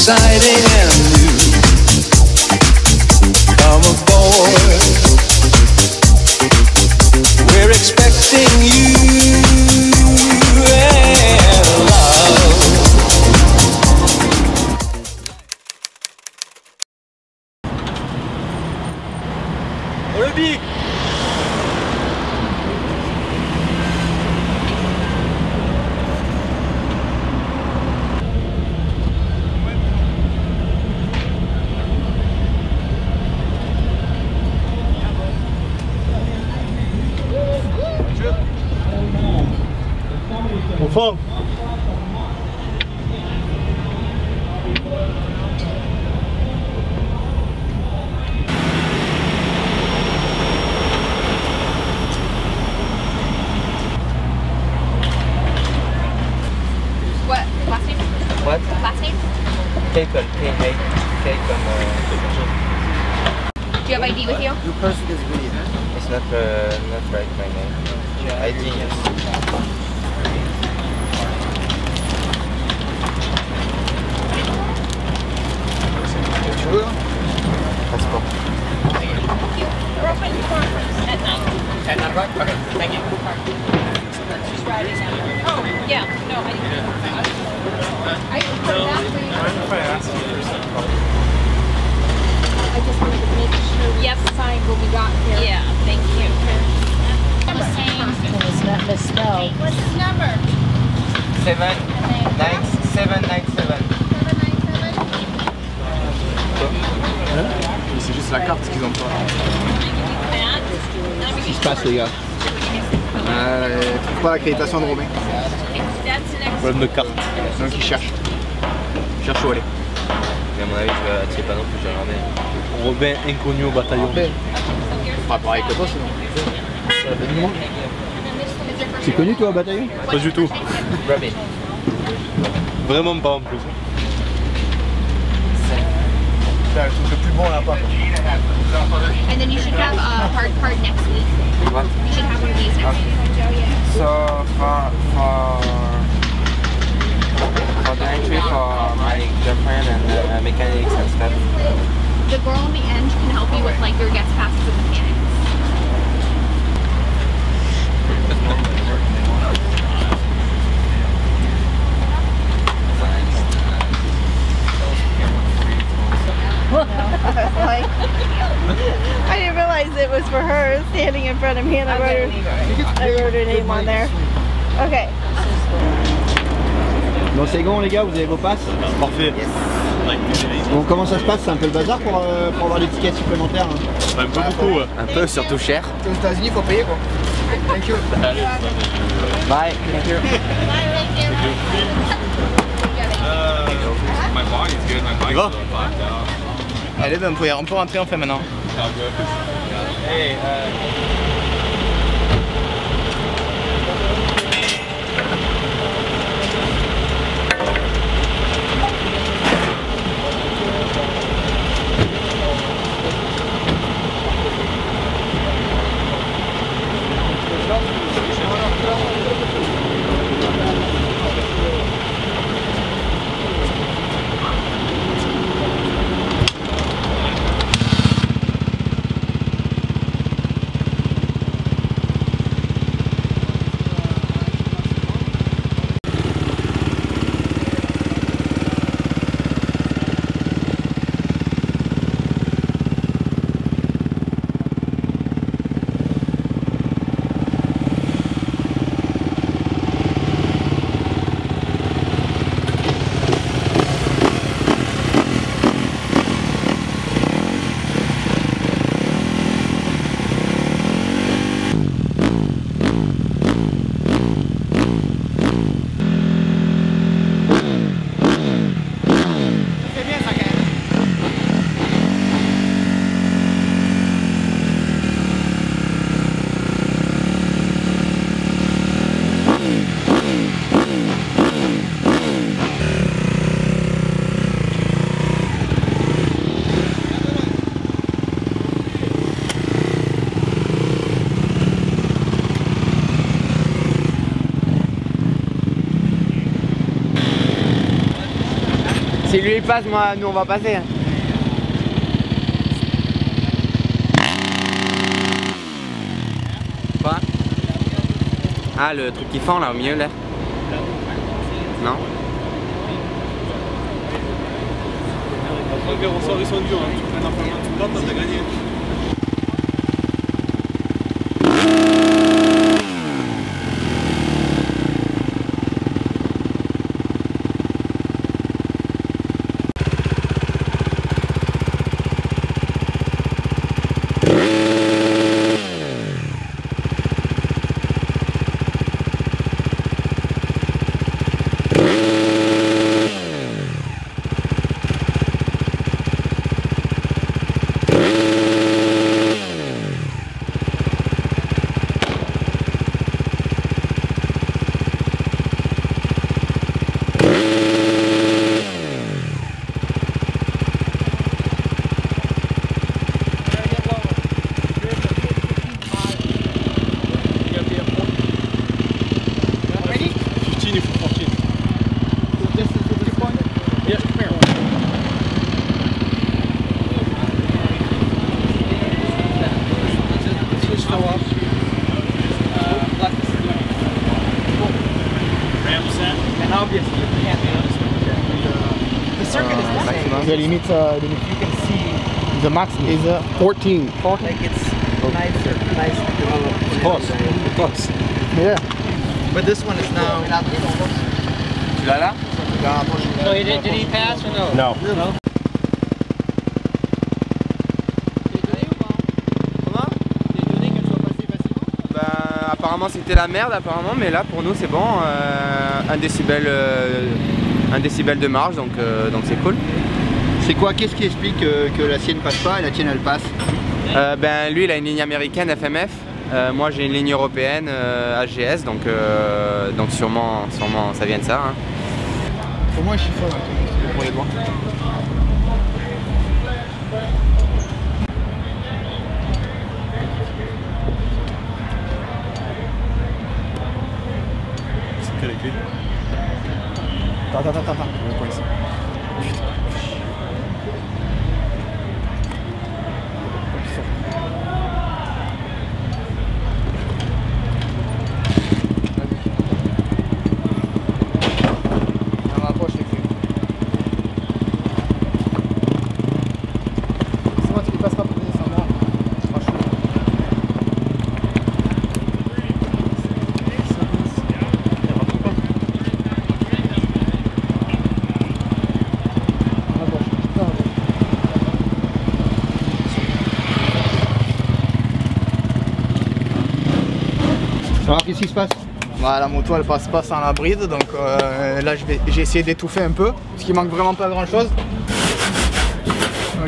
exciting and new. Come aboard, we're expecting you and love. Olympique. Au fond. What? Last name? What? Last name? Keikon, K-A, Keikon, Do you have ID with you? you post this video. It's not right, my name. ID, yes. Tu veux? Passeport. We're open for at 9. At 9 o'clock? Okay, thank you. She's riding now. Oh, yeah. No, I didn't. I can put it out for you. I just wanted to make sure we signed what we got here. Yeah, thank you. The same. It's not misspelled. What's his number? 79797. C'est juste la carte qu'ils ont pas. Qu'est-ce qui se passe les gars? Trouve pas l'accréditation de Robin. Problème de carte. Donc il cherche. Il cherche où aller. Mais à mon avis, je vais pas non plus, j'ai regardé. Robin inconnu au bataillon. Pas pareil que toi sinon. C'est connu toi au bataillon? Pas du tout. Robin. Vraiment pas en plus. C'est le truc le plus bon là-bas. And then you should have a hard card next week. What? You should have one of these next week. So for the entry for my girlfriend and mechanics and stuff. The girl on the end can help you with like your guest passes and mechanics. I didn't realize it was for her standing in front of me, and I wrote her name on there. Okay. Bon c'est bon les gars, vous avez vos passes? Parfait. Bon comment ça se passe? C'est un peu le bazar pour avoir des tickets supplémentaires hein? Un peu beaucoup. Un peu, surtout cher. Aux États-Unis, faut payer quoi. Thank you. Bye. Thank you. My body's good, my bike's va? Allez, ben, on peut rentrer, on fait maintenant. Hey, Si lui il passe, moi, nous on va passer. Hein. Quoi? Ah, le truc qui fend là au milieu là. Non? Ok, on sort, ils sont durs. Tu prends un peu, tu plantes, t'as gagné. The limit, you can see the max is 14. 14? Like it's nice developed. Close. Yeah. But this one is now. Tu l'as là? So did he pass or no? No. Comment? Ben, apparemment c'était la merde apparemment, mais là pour nous c'est bon. 1 décibel de marge, donc c'est cool. C'est quoi? Qu'est-ce qui explique que la sienne passe pas et la tienne elle passe? Ben lui il a une ligne américaine FMF, moi j'ai une ligne européenne HGS, donc sûrement ça vient de ça. Hein. Pour moi je suis fort pour les doigts. C'est quelle clé? Attends. On coince. Alors qu'est-ce qui se passe? Bah, la moto elle passe pas sans la bride, donc là j'ai essayé d'étouffer un peu, parce qu'il manque vraiment pas grand chose.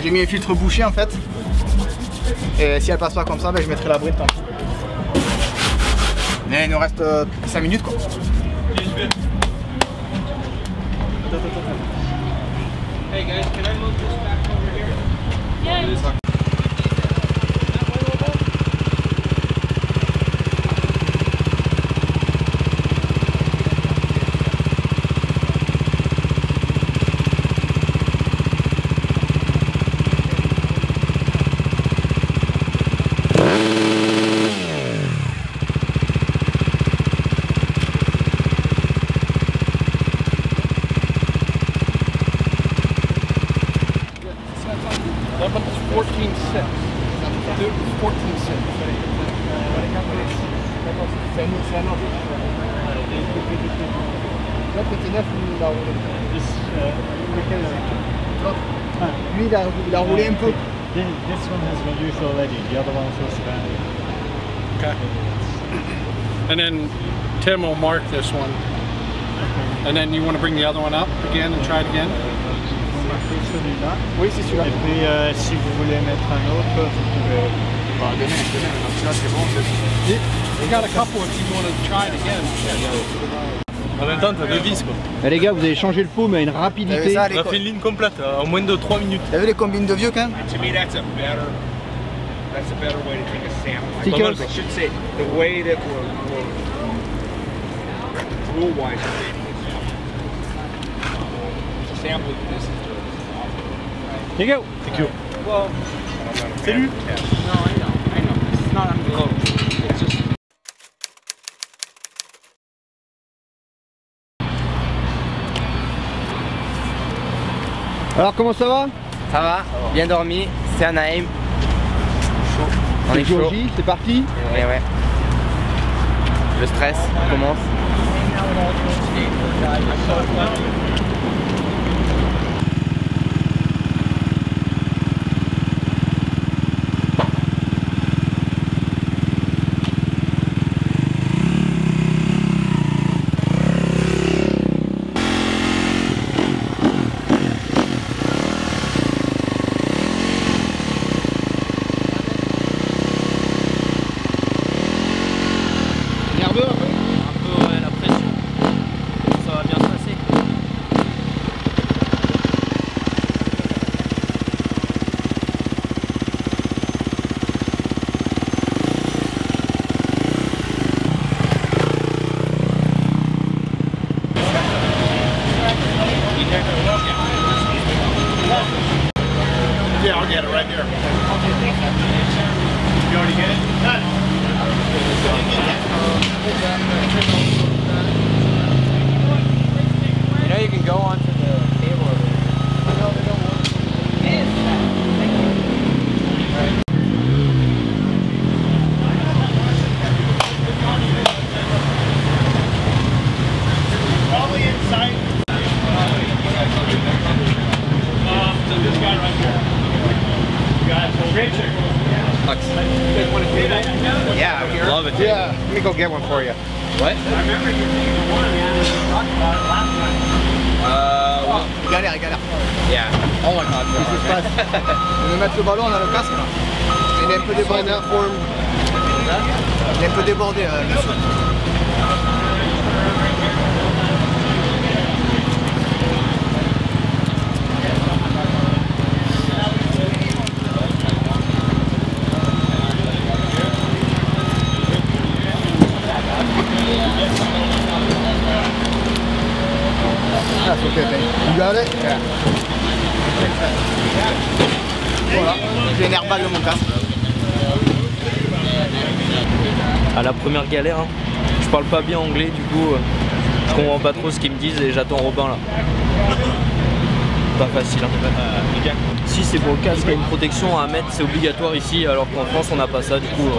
J'ai mis un filtre bouché en fait, et si elle passe pas comme ça, ben, je mettrai la bride tant pis. Mais il nous reste 5 minutes quoi. Hey guys, can I move this back over here? Yeah. Lui il a roulé un peu. This one has been used already, the other ones was abandoned. Okay. And then Tim will mark this one. And then you want to bring the other one up again and try it again? Celui-là. Oui, c'est celui-là. Et puis si vous voulez mettre un autre, vous pouvez. We got a couple if you want to try it again. En même temps, t'as 2 vis quoi. Eh, les gars, vous avez changé le pot, mais à une rapidité. Ça, On a fait une ligne complète en moins de 3 minutes. T'as vu les combines de vieux quand même? To me, that's a better way to take a sample. Stickers. I should say the way that we're rule-wise. can't believe this is doing this. Here you go. Thank you. Well, Salut. no, I know. It's not on the globe. It's just. Alors comment ça va? Ça va, bien dormi, c'est Anaheim. On est chaud. C'est parti? Ouais. Le stress commence. Yeah, I'll get it right there. You already get it? You know you can go onto the table over there. Probably inside. This guy right here. Richard. Yeah, love it. Yeah, let me go get one for you. What? I remember you wanted me to talk about it last time. Galère. Yeah. Oh my god. Qu'est-ce qui se passe? On va mettre le ballon, on a le casque là. Il est un peu débordé. Il est un peu débordé le son. That's okay, thank you. You got it? Yeah. Voilà, j'ai un airbag dans mon casque. À la première galère, hein. Je parle pas bien anglais, du coup je comprends pas trop ce qu'ils me disent et j'attends Robin là. Pas facile, hein. Si c'est pour le casque, il y a une protection à mettre, c'est obligatoire ici, alors qu'en France on n'a pas ça, du coup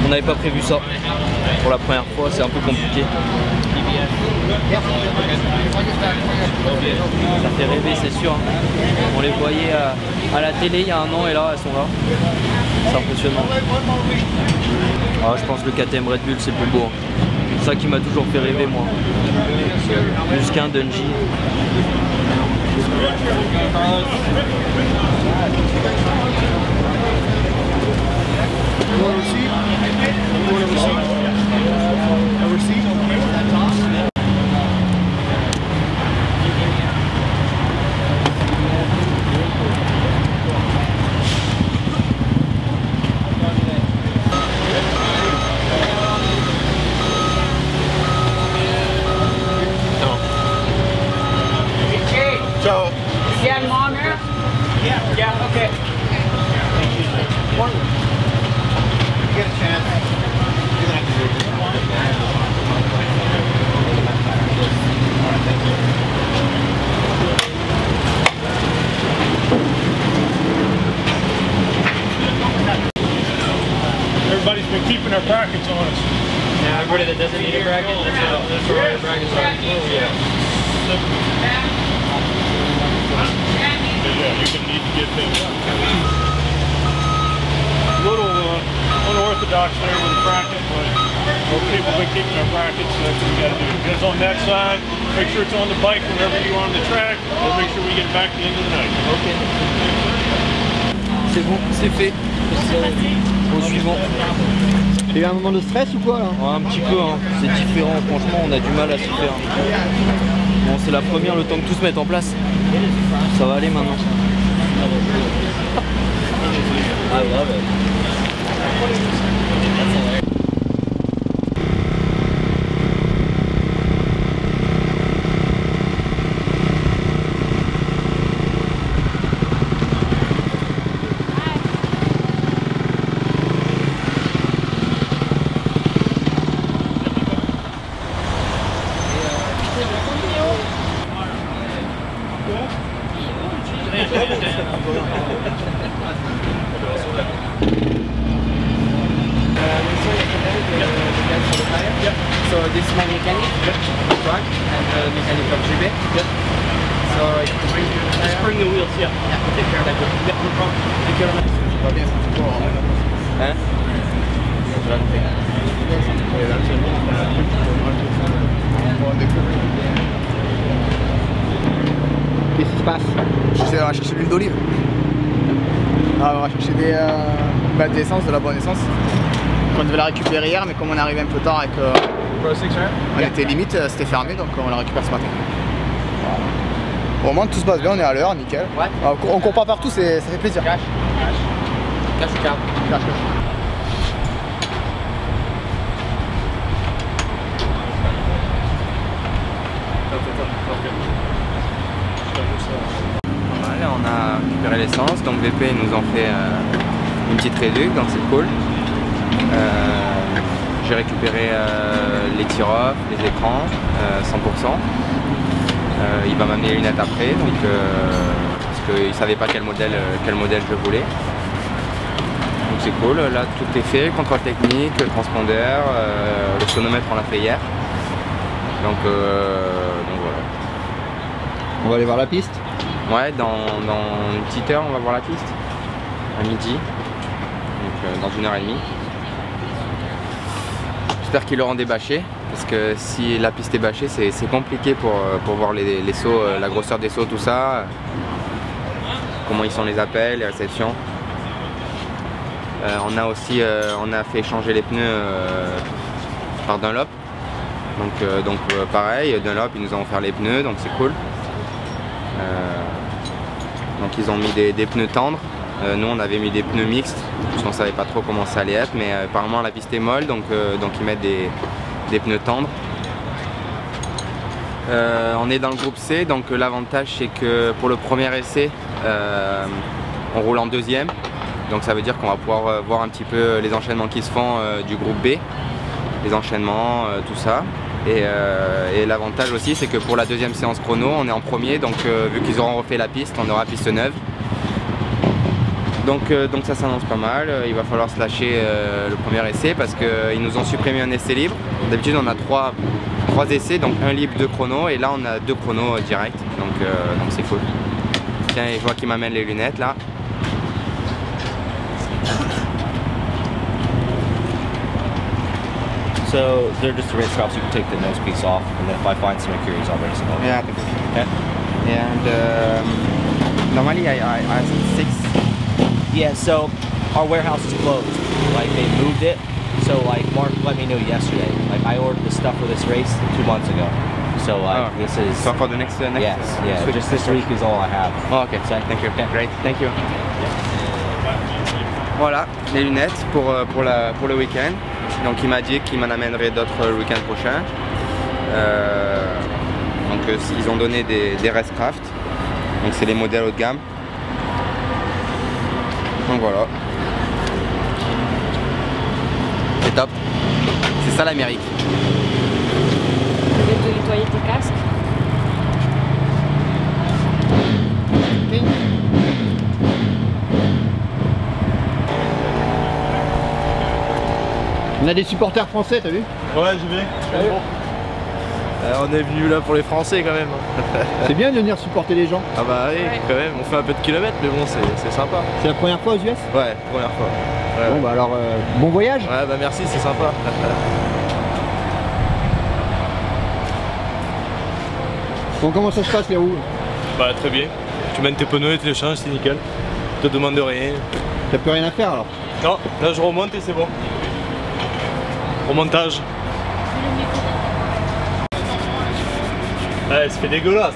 on n'avait pas prévu ça. Pour la première fois, c'est un peu compliqué. Ça fait rêver, c'est sûr. On les voyait à la télé il y a un an et là, elles sont là. C'est impressionnant. Ah, je pense que le KTM Red Bull, c'est plus beau. C'est ça qui m'a toujours fait rêver, moi. Plus qu'un Dungey. So, Yeah, longer? yeah, okay. Get a chance. You're gonna have to do it. Everybody's been keeping their brackets on us. Now everybody that doesn't need a bracket, that's where the brackets are. Yeah, you can need to get things little unorthodox there with the bracket, but most people have been keeping their brackets, so that's what we got to do. It goes on that side, make sure it's on the bike whenever you're on the track, we'll make sure we get it back at the end of the night. Ok. C'est bon, c'est fait. Au suivant. Il y a eu un moment de stress ou quoi là? Ouais, un petit peu, hein. C'est différent, franchement on a du mal à s'y faire. Bon, c'est la première, le temps que tout se mette en place. Ça va aller maintenant. Ah, grave. So this is my mechanic, truck, and the mechanic of JB. So just bring the wheels, yeah. Take care of that. Yeah, no problem. Take care of that. Hein? Qu'est-ce qui se passe? J'essaie de chercher de l'huile d'olive. Ah, on va chercher de l'essence, de la bonne essence. On devait la récupérer hier, mais comme on est arrivé un peu tard et que on était limite, c'était fermé, donc on la récupère ce matin. Au moins tout se passe bien, on est à l'heure, nickel. Ouais. On court pas partout, ça fait plaisir. Cash ou carte? Cash. Voilà, on a récupéré l'essence, donc VP nous en fait une petite réduc, donc c'est cool. J'ai récupéré les tir-off, les écrans, 100%. Il va m'amener les lunettes après, donc, parce qu'il ne savait pas quel modèle je voulais. Donc c'est cool, là tout est fait, contrôle technique, le transpondeur, le sonomètre on l'a fait hier. Donc voilà. On va aller voir la piste? Ouais, dans une petite heure on va voir la piste, à midi, donc dans 1h30. J'espère qu'ils l'auront débâché, parce que si la piste est bâchée c'est compliqué pour voir les sauts, la grosseur des sauts, tout ça, comment ils sont les appels, les réceptions. On a aussi on a fait changer les pneus par Dunlop, donc pareil, Dunlop ils nous ont offert les pneus, donc c'est cool. Donc ils ont mis des pneus tendres, nous on avait mis des pneus mixtes parce qu'on savait pas trop comment ça allait être, mais apparemment la piste est molle, donc ils mettent des pneus tendres. On est dans le groupe C, donc l'avantage c'est que pour le premier essai on roule en deuxième, donc ça veut dire qu'on va pouvoir voir un petit peu les enchaînements qui se font du groupe B, les enchaînements, tout ça. Et l'avantage aussi c'est que pour la deuxième séance chrono on est en premier, donc vu qu'ils auront refait la piste on aura piste neuve, donc ça s'annonce pas mal. Il va falloir se lâcher le premier essai parce qu'ils nous ont supprimé un essai libre. D'habitude on a trois essais, donc un libre, 2 chronos, et là on a 2 chronos directs, donc c'est cool. Tiens, je vois qu'il m'amène les lunettes là. So they're just the race straps. You can take the nose piece off, and then if I find some mercuries, I'll bring some over. Yeah, okay. And normally I ask 6. Yeah, so our warehouse is closed. Like they moved it. So like Mark let me know yesterday. Like I ordered the stuff for this race 2 months ago. So like this is. So for the next yes, yeah. Switch. Just this week is all I have. Oh, okay. So, thank you. Okay, great. Thank you. Voilà, les lunettes pour le week-end. Donc il m'a dit qu'il m'en amènerait d'autres le week-end prochain. Donc ils ont donné des Racecraft. Donc c'est les modèles haut de gamme. Donc voilà. C'est top. C'est ça l'Amérique. Tu veux nettoyer tes casques? On a des supporters français, t'as vu? Ouais, j'ai vu. On est venu là pour les Français quand même. C'est bien de venir supporter les gens. Ah bah oui, quand même, on fait un peu de kilomètres, mais bon, c'est sympa. C'est la première fois aux US? Ouais, première fois. Ouais, bon bah alors, bon voyage. Ouais bah merci, c'est sympa. Bon, comment ça se passe les roues? Bah très bien. Tu mènes tes pneus et tu les changes, c'est nickel. Je te demande rien. T'as plus rien à faire alors? Non, là je remonte et c'est bon. Remontage. Ouais, ça fait dégueulasse.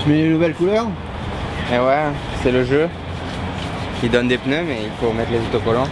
Tu mets les nouvelles couleurs? Et ouais, c'est le jeu qui donne des pneus, mais il faut mettre les autocollants.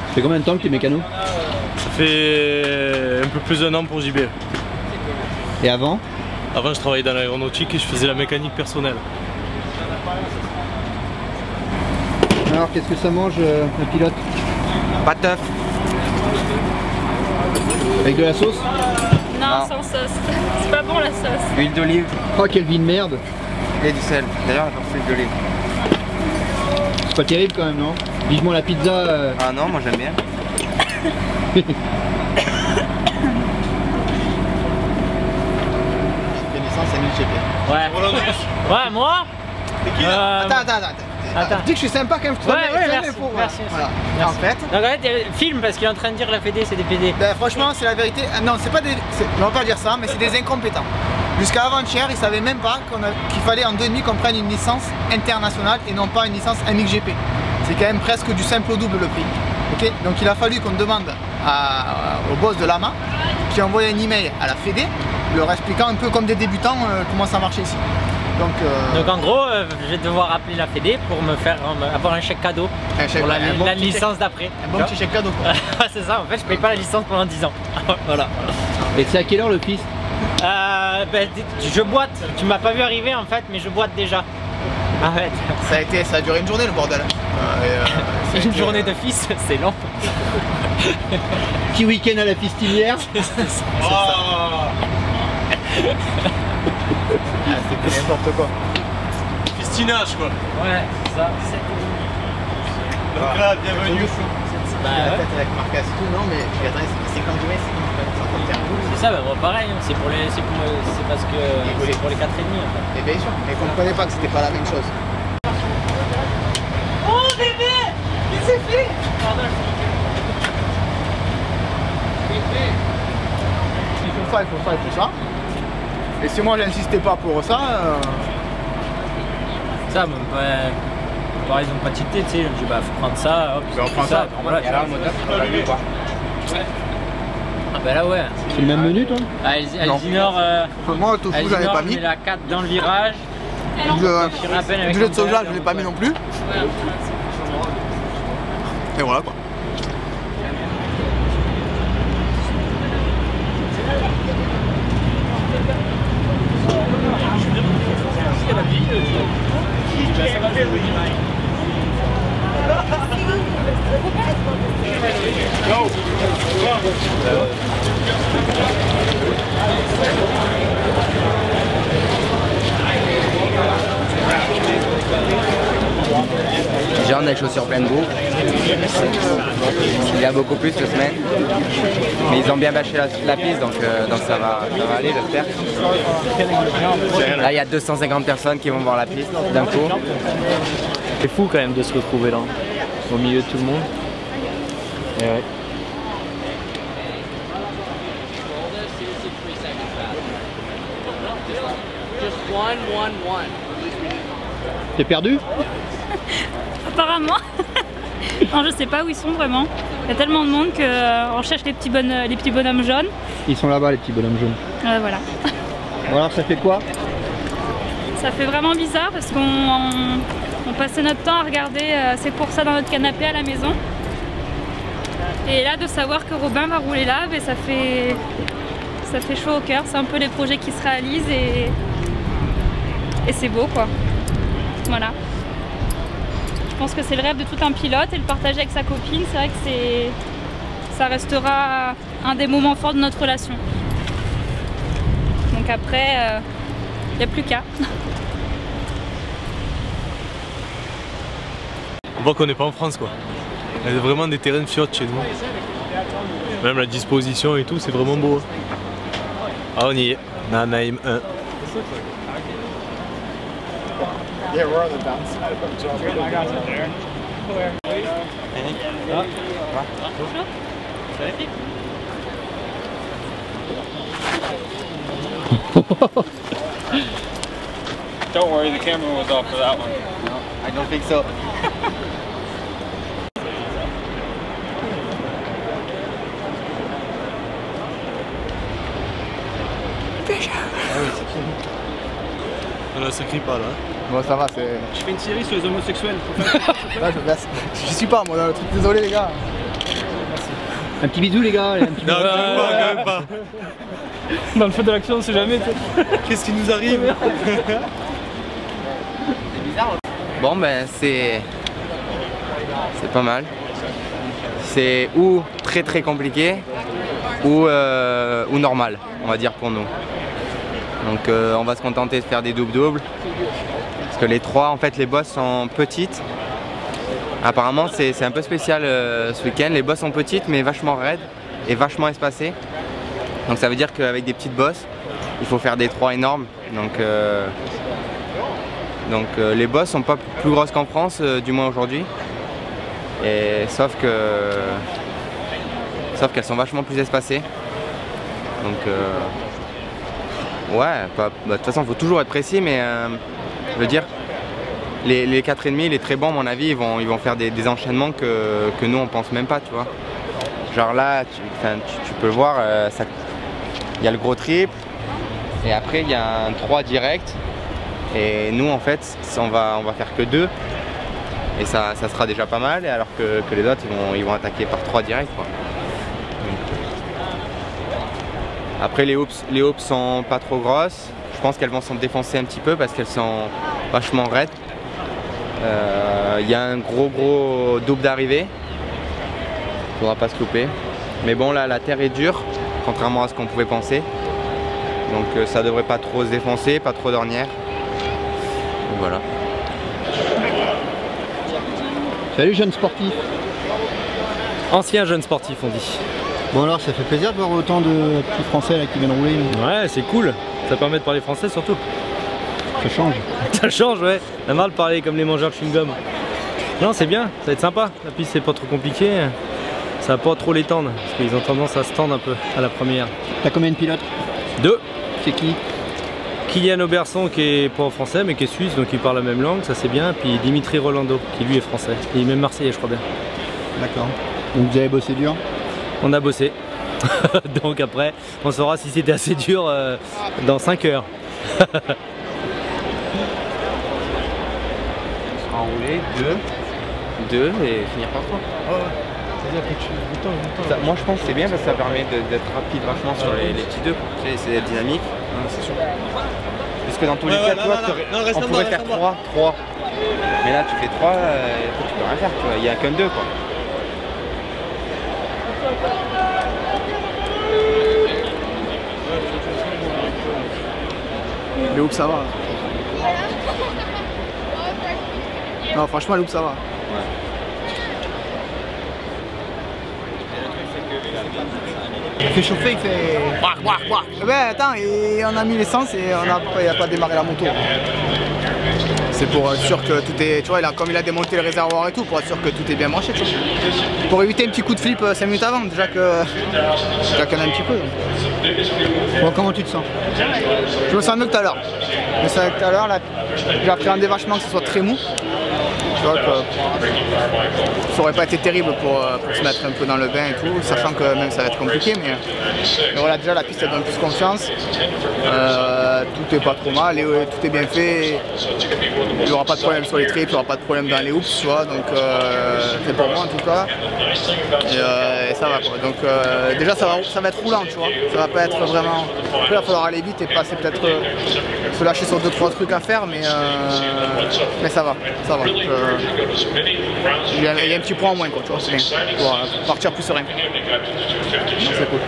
Ça fait combien de temps que tu es mécano? Ça fait un peu plus d'un an pour JB. Et avant? Avant, je travaillais dans l'aéronautique et je faisais la mécanique personnelle. Alors, qu'est-ce que ça mange un pilote? Pas de teuf. Avec de la sauce? Non, sans sauce. C'est pas bon la sauce. Huile d'olive. Oh, quelle vie de merde! Et du sel. D'ailleurs, on a pas fait d'huile d'olive. C'est pas terrible quand même, non? Vivement la pizza. Ah non, moi j'aime bien. Licence MXGP. Ouais. Ouais, moi Attends. Dis que je suis sympa quand même. Ouais, merci. Voilà. Merci. En fait. Donc en fait, film parce qu'il est en train de dire la Fédé c'est des PD. Ben, franchement, c'est la vérité. Non, c'est pas des. On va pas dire ça, mais c'est des incompétents. Jusqu'à avant-hier, ils savaient même pas qu'il fallait en 2000 qu'on prenne une licence internationale et non pas une licence MXGP. C'est quand même presque du simple au double le prix. Ok, donc il a fallu qu'on demande au boss de l'AMA qui a envoyé un email à la Fédé leur expliquant un peu comme des débutants comment ça marchait ici. Donc en gros, je vais devoir appeler la Fédé pour me faire avoir un chèque cadeau pour la licence d'après. Un bon petit chèque cadeau quoi. C'est ça, en fait je paye pas la licence pendant 10 ans. Voilà. Et c'est à quelle heure le fils? Ben, je boite, tu m'as pas vu arriver en fait, mais je boite déjà. Arrête. Ça a duré une journée le bordel. Une journée de fils, c'est long. Petit week-end à la fistinière. C'était n'importe quoi. Festinage quoi. Ouais, ça. Donc là, bienvenue. La tête avec Marcas et tout, non mais attendez, c'est 50 mètres, c'est ça, bah, bon, pareil, c'est parce que c'est pour les 4,5 en fait. Et bien sûr, mais comprenez pas que c'était pas la même chose. Oh bébé, il s'est fait. Il faut ça. Et si moi j'insistais pas pour ça. Ça, même pas. Pareil, ils ont pas tilté, tu sais, je me dis bah faut prendre ça, hop, on prend ça. Voilà, tu vois. Ah bah là ouais. C'est le même menu toi? Elsinore, moi le tofu j'en ai pas mis. Je mets la 4 dans le virage. Du lait de soja je l'ai pas mis non plus. Et voilà quoi. Déjà on a les chaussures pleines de boue. Il y a beaucoup plus cette semaine. Mais ils ont bien bâché la piste donc ça va aller j'espère. Là il y a 250 personnes qui vont voir la piste d'un coup. C'est fou quand même de se retrouver là, au milieu de tout le monde. Et ouais. T'es perdu? Apparemment. Non, je sais pas où ils sont vraiment. Il y a tellement de monde qu'on cherche les petits bonhommes jaunes. Ils sont là-bas les petits bonhommes jaunes. Voilà. Bon, alors ça fait quoi? Ça fait vraiment bizarre parce qu'on passait notre temps à regarder ces courses dans notre canapé à la maison. Et là de savoir que Robin va rouler là, ben, ça fait chaud au cœur. C'est un peu les projets qui se réalisent et c'est beau quoi. Voilà. Je pense que c'est le rêve de tout un pilote et le partager avec sa copine, c'est vrai que ça restera un des moments forts de notre relation. Donc après, n'y a plus qu'à. On voit qu'on n'est pas en France quoi. Il y a vraiment des terrains de fiottes chez nous. Même la disposition et tout, c'est vraiment beau. Ah on y est, Nanaim 1. Yeah, we're on the downside of John. I got it there. Don't worry, the camera was off for that one. No, I don't think so. On a sacré pas là. Bon ça va, c'est... Je fais une série sur les homosexuels. Là, je suis pas moi dans le truc, désolé les gars. Un petit bisou les gars, un petit bisou. Non, quand même pas. Dans le feu de l'action, on sait jamais. Qu'est-ce qui nous arrive? C'est bizarre. Bon ben c'est pas mal. C'est ou très très compliqué ou normal, on va dire pour nous. Donc on va se contenter de faire des doubles-doubles. Parce que les trois, en fait les bosses sont petites. Apparemment c'est un peu spécial ce week-end. Les bosses sont petites mais vachement raides et vachement espacées. Donc ça veut dire qu'avec des petites bosses, il faut faire des trois énormes. Donc les bosses sont pas plus grosses qu'en France, du moins aujourd'hui. Et sauf qu'elles sont vachement plus espacées. Donc ouais, de toute façon il faut toujours être précis, mais je veux dire, les 4,5, les très bons à mon avis, ils vont faire des enchaînements que nous on pense même pas, tu vois. Genre là, tu peux voir, il y a le gros triple, et après il y a un 3 direct, et nous en fait on va faire que 2, et ça sera déjà pas mal, alors que les autres ils vont attaquer par 3 direct, quoi. Après les hoops sont pas trop grosses, je pense qu'elles vont s'en défoncer un petit peu parce qu'elles sont vachement raides. Il y a un gros double d'arrivée, faudra pas se louper. Mais bon là la terre est dure, contrairement à ce qu'on pouvait penser. Donc ça devrait pas trop se défoncer, pas trop d'ornières. Donc voilà. Salut jeune sportif. Ancien jeune sportif on dit. Bon alors ça fait plaisir de voir autant de petits français là qui viennent rouler. Ouais c'est cool, ça permet de parler français surtout. Ça change. Ça change ouais, on a marre de parler comme les mangeurs de chewing-gum. Non c'est bien, ça va être sympa, la piste c'est pas trop compliqué. Ça va pas trop les tendre, parce qu'ils ont tendance à se tendre un peu à la première. T'as combien de pilotes? 2. C'est qui? Kylian Auberson qui est pas français mais qui est suisse, donc il parle la même langue, ça c'est bien. Puis Dimitri Rolando qui lui est français, et même marseillais je crois bien. D'accord. Donc vous avez bossé dur? On a bossé. Donc après, on saura si c'était assez dur dans 5 heures. Enrouler 2 et finir par 3. Moi je pense que c'est bien parce que ça permet d'être rapide vachement sur les petits 2. Tu sais, c'est dynamique. C'est sûr. Parce que dans tous les cas, toi, on pourrait faire 3. Mais là tu fais 3, tu peux rien faire, tu vois. Il n'y a qu'un 2 quoi. Le hoop ça va. Non franchement le hoop ça va. Il fait chauffer, il fait... Ben attends, et on a mis l'essence et il n'a pas démarré la moto. C'est pour être sûr que tout est... Tu vois, comme il a démonté le réservoir et tout, pour être sûr que tout est bien branché. Tu vois. Pour éviter un petit coup de flip 5 minutes avant, déjà qu'il y en a un petit peu. Bon, comment tu te sens? Je me sens mieux que tout à l'heure. Mais c'est tout à l'heure, j'appréhendais vachement que ce soit très mou. Tu vois, ça aurait pas été terrible pour se mettre un peu dans le bain et tout, sachant que même ça va être compliqué, mais voilà, déjà la piste elle donne plus confiance, tout est pas trop mal, et tout est bien fait, il n'y aura pas de problème sur les triples, il n'y aura pas de problème dans les hoops, tu vois, donc c'est pour moi en tout cas, et ça va quoi. Donc déjà ça va être roulant, tu vois, ça va pas être vraiment, après il va falloir aller vite et passer peut-être, se lâcher sur 2-3 trucs à faire, mais ça va. Il y a un petit point en moins quoi, tu vois, c'est bien, pour partir plus serein. C'est cool.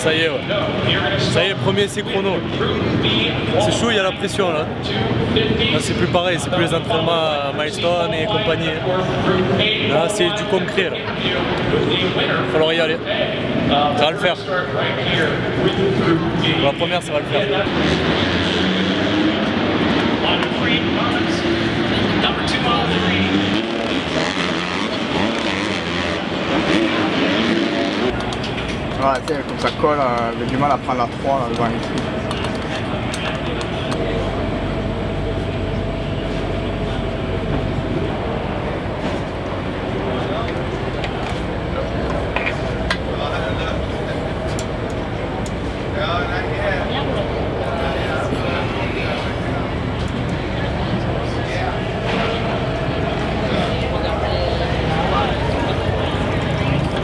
ça y est, ouais. Ça y est, premier essai chrono. C'est chaud, il y a la pression là. Là c'est plus pareil, c'est plus les entraînements à Milestone et compagnie. Là c'est du concret là. Il va falloir y aller. Ça va le faire. Pour la première, ça va le faire. Ouais, tu sais, comme ça colle, j'ai du mal à prendre la 3 là, devant les trucs.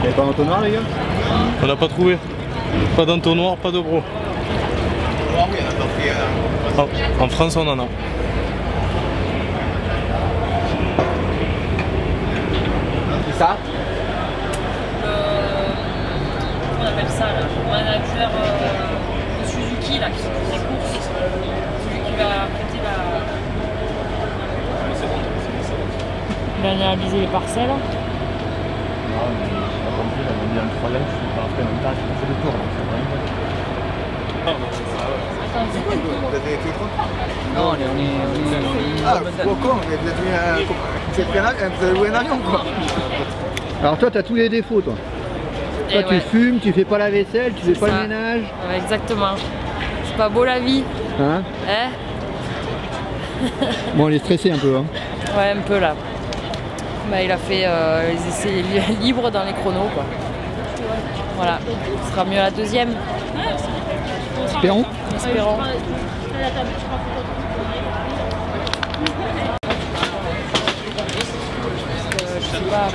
Y'a pas d'entonnoir les gars? On n'a pas trouvé. Pas d'entonnoir, pas de bro. En France on en a. C'est ça? On appelle ça là, le manager de Suzuki là, qui s'occupe des courses. Celui qui va prêter la. Il a analysé les parcelles. Il y a un troisième, je suis pas après en même temps, je fais le tour, donc c'est vraiment. Vous avez été trop? Non, on est Ah, pourquoi con, vous avez loué un avion quoi. Alors toi, t'as tous les défauts toi. Toi, tu fumes, tu fais pas la vaisselle, tu fais pas le ménage. Ouais, exactement. C'est pas beau la vie. Hein? Bon, on est stressé un peu. Hein. Ouais, un peu là. Bah, il a fait les essais libres dans les chronos quoi. Voilà, ce sera mieux la deuxième. Espérons. Espérons. Je sais pas. Ah,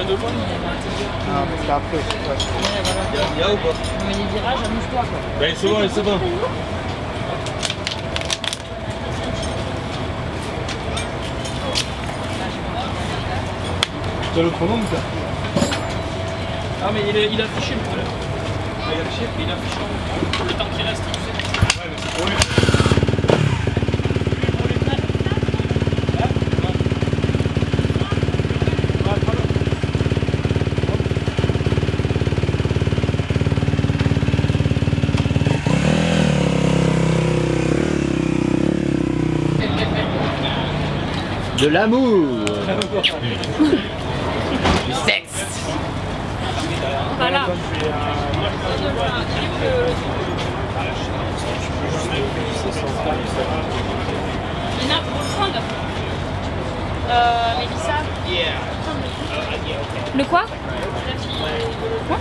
mais c'est après. Mais les virages, amuse-toi quoi. Ben c'est bon, c'est bon. Tu as le chrono ou pas? Ah mais il a affiché le problème. Il a affiché, il a affiché le temps qui reste, tu sais. Ouais mais c'est pour lui. De l'amour. Du sexe. Voilà. Lina, pour le prendre Mélissa. Le quoi? Quoi?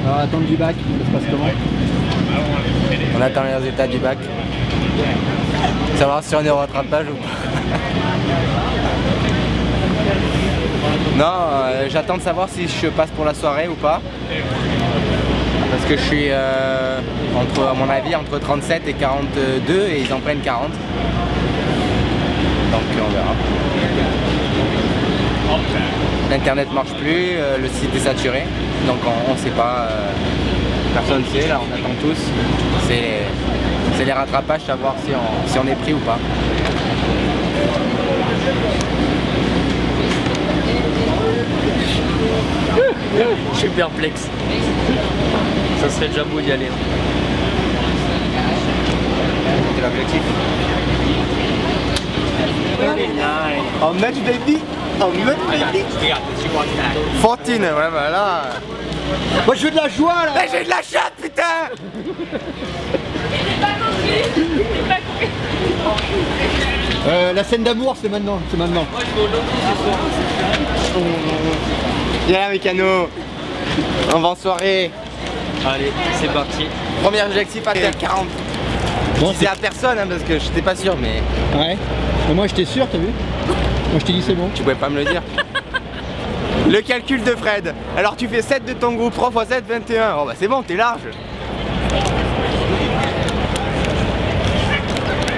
Alors attendre du bac, ça se passe comment? On attend les résultats du bac. Savoir si on est au rattrapage ou pas. Non, j'attends de savoir si je passe pour la soirée ou pas. Parce que je suis, entre, à mon avis, entre 37 et 42 et ils en prennent 40. Donc on verra. L'internet marche plus, le site est saturé. Donc on ne sait pas, personne ne sait, là on attend tous. C'est les rattrapages, savoir si on est pris ou pas. Je suis perplexe. Ça serait déjà beau d'y aller. C'est l'objectif. En match baby. En match baby. 14, ouais bah là. Moi je veux de la joie là. Mais j'ai de la chatte putain. Il est pas compris. Il est pas compris. La scène d'amour, c'est maintenant. Viens là, Mécano. On va en soirée. Allez, c'est parti. Premier objectif à terre 40. Bon, je disais à personne hein, parce que j'étais pas sûr, mais. Ouais. Mais moi, j'étais sûr, t'as vu? Moi, je t'ai dit c'est bon. Tu pouvais pas me le dire. Le calcul de Fred. Alors, tu fais 7 de ton groupe, 3 x 7, 21. Oh bah c'est bon, t'es large.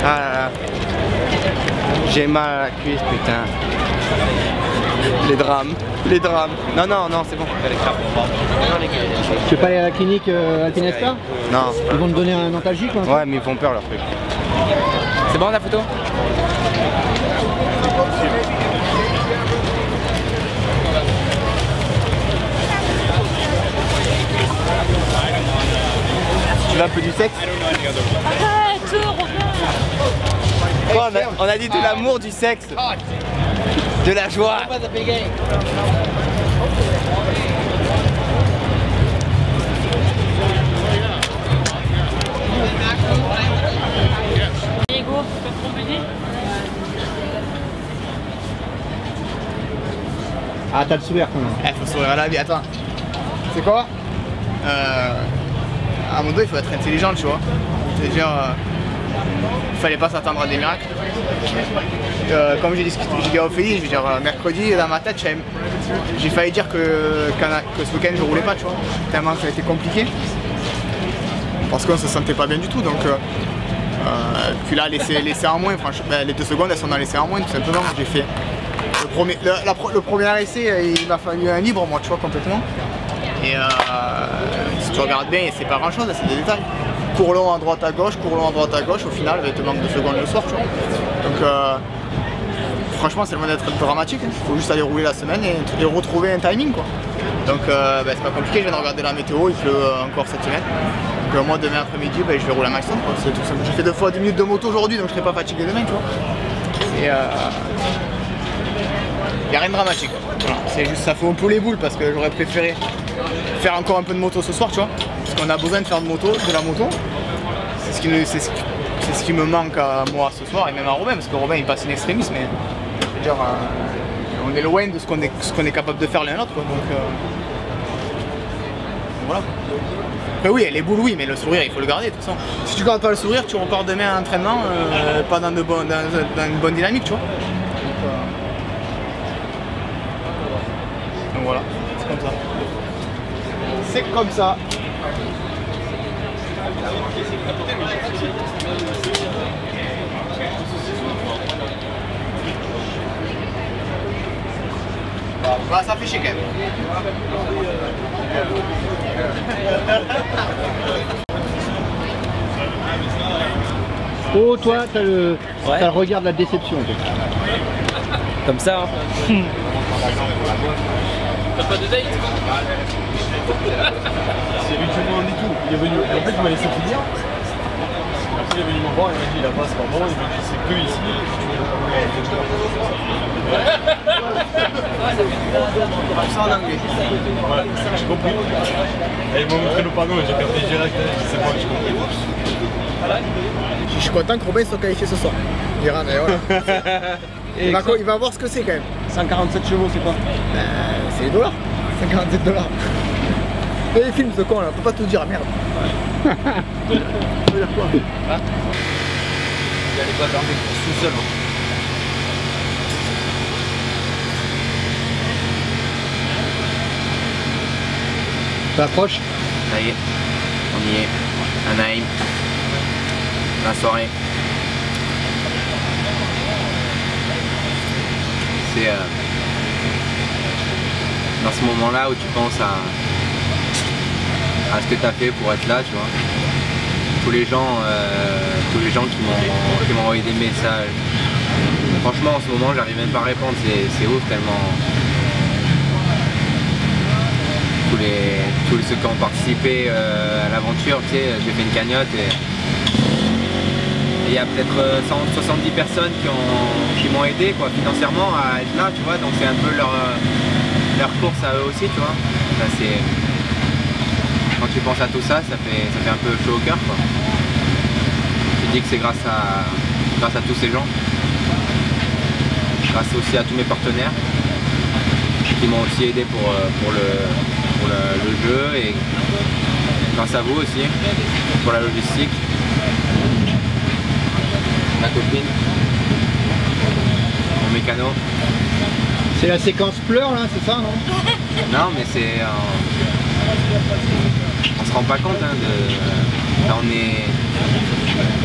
Ah là là. J'ai mal à la cuisse, putain. Les drames. Non, c'est bon. Tu veux pas aller à la clinique Altinesta? Non. Ils vont te donner un antalgique quoi. Ouais, mais ils font peur leur truc. C'est bon la photo? Tu veux un peu du sexe? Oh, on a dit de l'amour, du sexe, de la joie. Diego, tu peux te promener? Ah, t'as le sourire quand même. Faut sourire à la vie, attends. C'est quoi? À un moment donné, il faut être intelligent, tu vois. C'est-à-dire, il fallait pas s'attendre à des miracles. Comme j'ai dit à Ophélie, je veux dire, mercredi, dans ma tête, j'ai failli dire que ce week-end, je roulais pas, tu vois. Tellement ça a été compliqué. Parce qu'on se sentait pas bien du tout, donc... puis là, l'essai en moins, franchement, les 2 secondes, elles sont dans l'essai en moins, tout simplement. J'ai fait... Le premier essai, il m'a fallu un libre, moi, tu vois, complètement. Et si tu regardes bien, c'est pas grand chose, c'est des détails. Cours long à droite à gauche, au final, il te manque 2 secondes le soir, tu vois. Donc franchement, c'est le moment d'être dramatique, il faut juste aller rouler la semaine et retrouver un timing, quoi. Donc c'est pas compliqué, je viens de regarder la météo, il pleut encore cette semaine. Donc moi, demain après-midi, je vais rouler à Maxton, quoi. C'est tout simple. J'ai fait 2 fois 10 minutes de moto aujourd'hui, donc je serai pas fatigué demain, tu vois. Et y a rien de dramatique. Voilà. C'est juste ça fait un peu les boules parce que j'aurais préféré faire encore un peu de moto ce soir, tu vois. Parce qu'on a besoin de faire de la moto. C'est ce qui me manque à moi ce soir et même à Robin, parce que Robin il passe une extrémiste, mais je veux dire, on est loin de ce qu'on est capable de faire l'un l'autre, donc voilà. Après oui, les boules oui, mais le sourire il faut le garder de toute façon. Si tu gardes pas le sourire, tu repars demain à l'entraînement pas dans une bonne dynamique, tu vois. Donc voilà, c'est comme ça. C'est comme ça. Bah, ça fait chier quand même. Oh, toi, t'as le regard de la déception. Comme ça. Hein. T'as pas de date? C'est lui tout le monde et tout. Il est venu. En fait, il m'a laissé finir. Après, il est venu me voir, il m'a dit là-bas c'est pas bon, il m'a dit c'est que ici. Ça en anglais. Ouais, j'ai compris. Et il m'a montré le panneau et j'ai capté direct. C'est moi que j'ai compris. Je suis content que Robin soit qualifié ce soir. Il ira, mais voilà. Il va voir ce que c'est quand même. 147 chevaux, c'est quoi? C'est les dollars. 147 $. Et les films ce con là, on peut pas tout dire, merde. Il y a les boîtes tout seul. T'approches? Ça y est, on y est. Anaheim. La soirée. C'est dans ce moment-là où tu penses à ce que tu as fait pour être là, tu vois. Tous les gens qui m'ont envoyé des messages. Franchement, en ce moment, j'arrive même pas à répondre, c'est ouf tellement. Tous ceux qui ont participé à l'aventure, tu sais, j'ai fait une cagnotte et il y a peut-être 170 personnes qui m'ont aidé quoi, financièrement à être là, tu vois, donc c'est un peu leur course à eux aussi, tu vois. Là, quand tu penses à tout ça, ça fait un peu chaud au cœur, quoi. Tu te dis que c'est grâce à tous ces gens. grâce aussi à tous mes partenaires qui m'ont aussi aidé pour le jeu, et grâce à vous aussi pour la logistique. Ma copine, mon mécano. C'est la séquence pleurs là, c'est ça, non? Non, mais c'est... on se rend pas compte hein, quand on est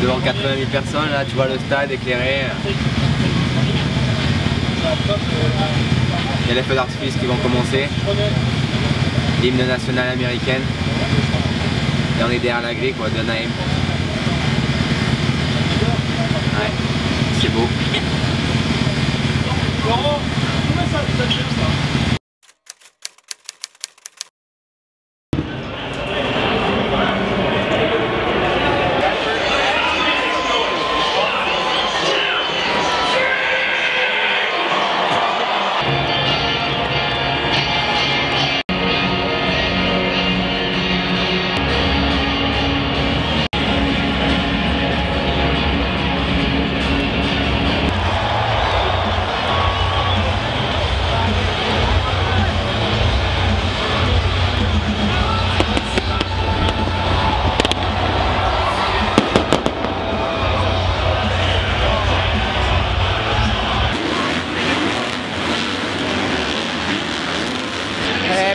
devant 80 000 personnes, là tu vois le stade éclairé. Il y a les feux d'artifice qui vont commencer, l'hymne national américaine, et on est derrière la grille quoi, de Naïm. Ouais, c'est beau.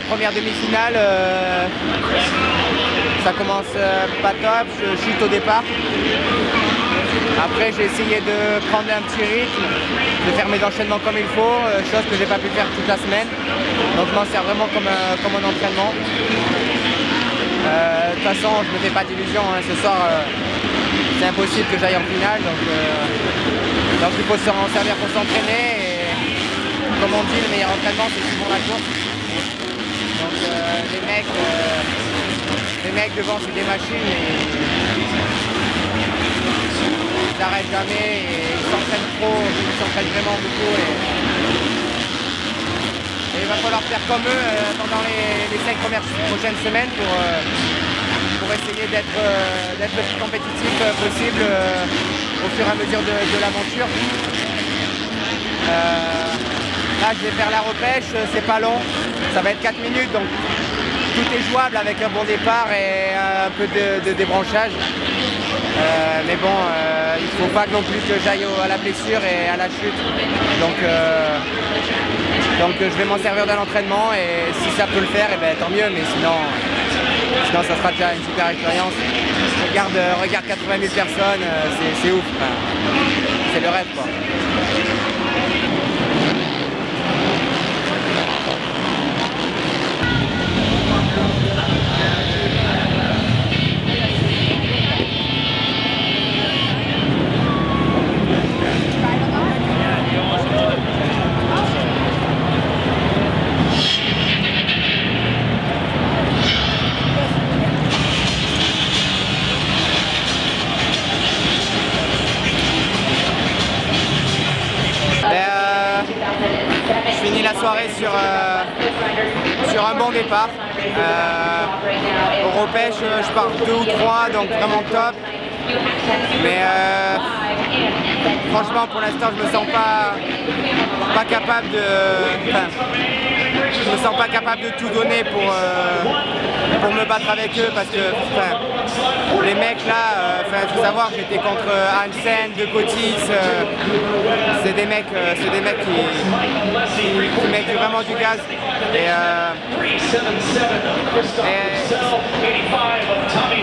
Première demi-finale, ça commence pas top, je chute au départ. Après j'ai essayé de prendre un petit rythme, de faire mes enchaînements comme il faut, chose que j'ai pas pu faire toute la semaine. Donc je m'en sers vraiment comme un entraînement. De toute façon je me fais pas d'illusions, hein. Ce soir c'est impossible que j'aille en finale, donc il faut s'en servir pour s'entraîner, et comme on dit le meilleur entraînement c'est souvent la course. Donc les mecs devant c'est des machines et ils n'arrêtent jamais, et ils s'entraînent trop, ils s'entraînent vraiment beaucoup, et il va falloir faire comme eux pendant les 5 prochaines semaines pour essayer d'être le plus compétitif possible au fur et à mesure de l'aventure. Là je vais faire la repêche, c'est pas long, ça va être 4 minutes, donc tout est jouable avec un bon départ et un peu de débranchage. Mais bon, il ne faut pas non plus que j'aille à la blessure et à la chute. Donc je vais m'en servir de l'entraînement, et si ça peut le faire, et ben, tant mieux, mais sinon ça sera déjà une super expérience. Regarde 80 000 personnes, c'est ouf, enfin, c'est le rêve quoi. Je finis la soirée sur un bon départ. Au repêche, je pars 2 ou 3, donc vraiment top. Mais franchement, pour l'instant, je me sens pas capable de. Enfin, je me sens pas capable de tout donner pour me battre avec eux, parce que les mecs là, il faut savoir que j'étais contre Hansen, De Cotis, c'est des mecs qui mettent vraiment du gaz.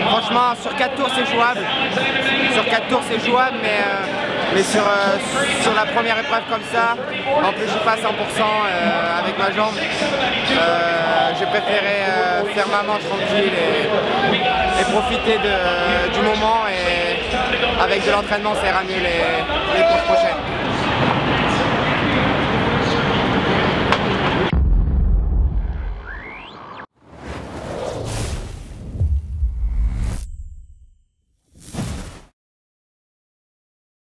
Franchement, sur 4 tours c'est jouable. Sur 4 tours c'est jouable, mais sur la première épreuve comme ça, en plus je suis pas à 100% avec ma jambe, j'ai préféré faire ma manche tranquille et profiter du moment, et avec de l'entraînement ça ira mieux les courses prochaines.